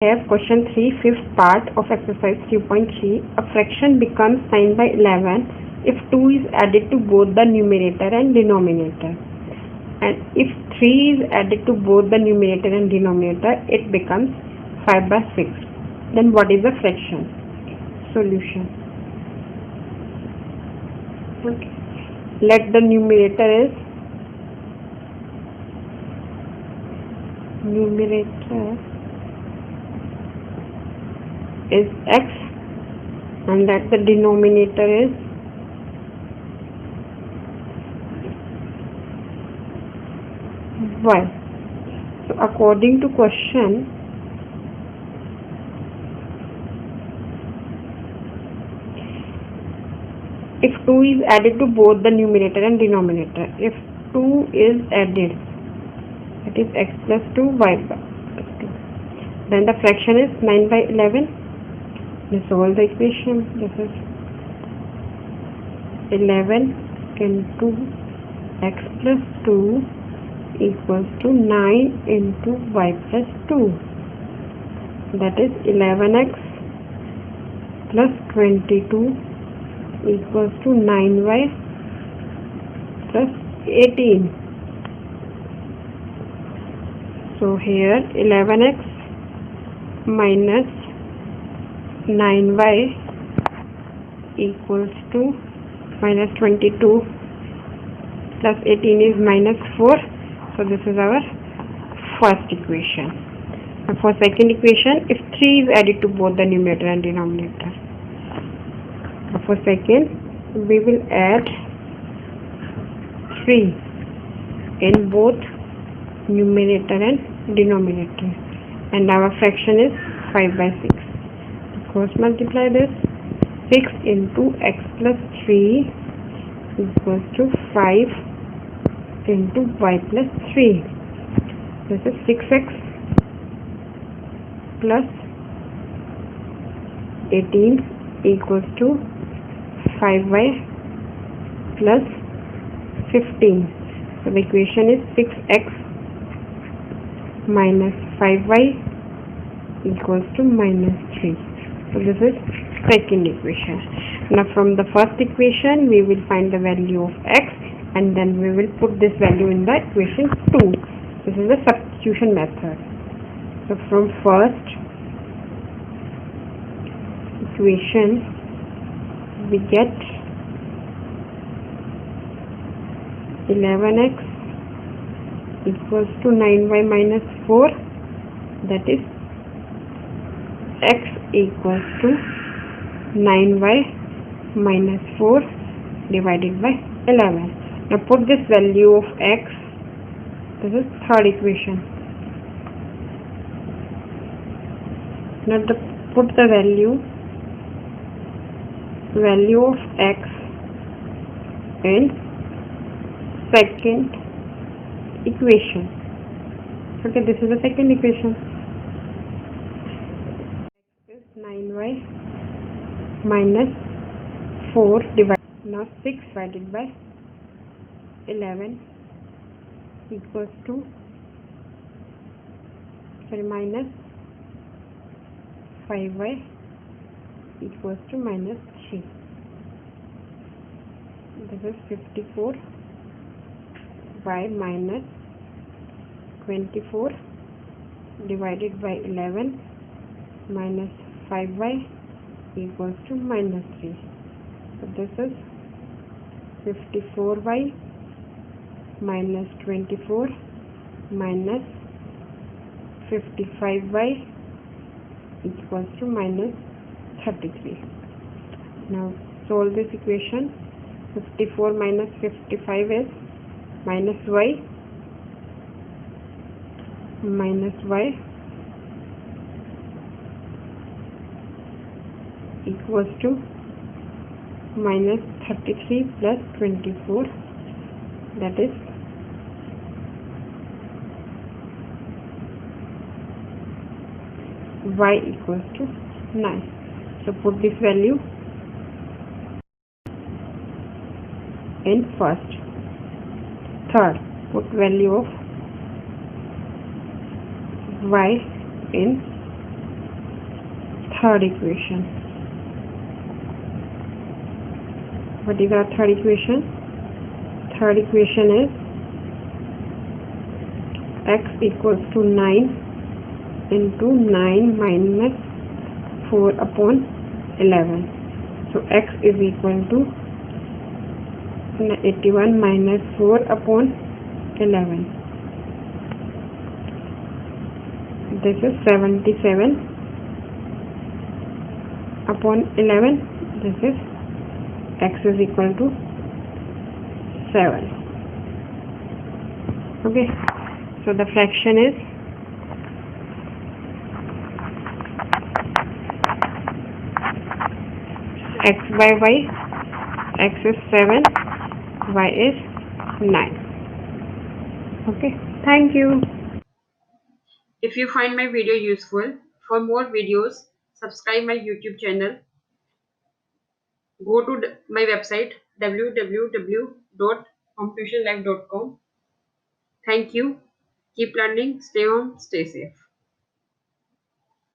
Have question 3, fifth part of exercise 3.3. A fraction becomes 9 by 11 if 2 is added to both the numerator and denominator. And if 3 is added to both the numerator and denominator, it becomes 5 by 6. Then what is the fraction? Solution. Okay. Let the numerator is x and that the denominator is y. So according to question, if 2 is added to both the numerator and denominator, if 2 is added, that is x plus 2 y plus 2, then the fraction is 9 by 11. Let's solve the equation. This is 11 into x plus 2 equals to 9 into y plus 2. That is 11x plus 22 equals to 9y plus 18. So here 11x minus 9y equals to minus 22 plus 18 is minus 4. So this is our first equation. And for second equation, if 3 is added to both the numerator and denominator. For second, we will add 3 in both numerator and denominator, and our fraction is 5 by 6. Cross multiply this. 6 into x plus 3 equals to 5 into y plus 3. This is 6x plus 18 equals to 5y plus 15. So the equation is 6x minus 5y equals to minus 3. So this is second equation. Now from the first equation we will find the value of x and then we will put this value in the equation 2. This is the substitution method. So from first equation we get 11x equals to 9y minus 4, that is x equals to 9y minus 4 divided by 11. Now put this value of x, this is third equation. Now put the value of x in second equation. Okay, this is the second equation. X is 9y minus 4 divided, now 6 divided by 11 equals to minus 5y equals to minus 3. This is 54 y minus 24 divided by 11 minus 5y equals to minus 3. So this is 54y minus 24 minus 55y equals to minus 33. Now solve this equation. 54 minus 55 is minus y equals to minus 33 plus 24, that is y equals to 9. So put this value in first. Third, put value of y in third equation. What is our third equation? Third equation is x equals to 9 into 9 minus 4 upon 11. So x is equal to 81 minus 4 upon 11. This is 77 upon 11. This is x is equal to 7. Okay, so the fraction is x by y. X is 7, y is 9. Okay, thank you. If you find my video useful, for more videos, subscribe my YouTube channel. Go to my website www.hometuitionlive.com. Thank you. Keep learning. Stay home. Stay safe.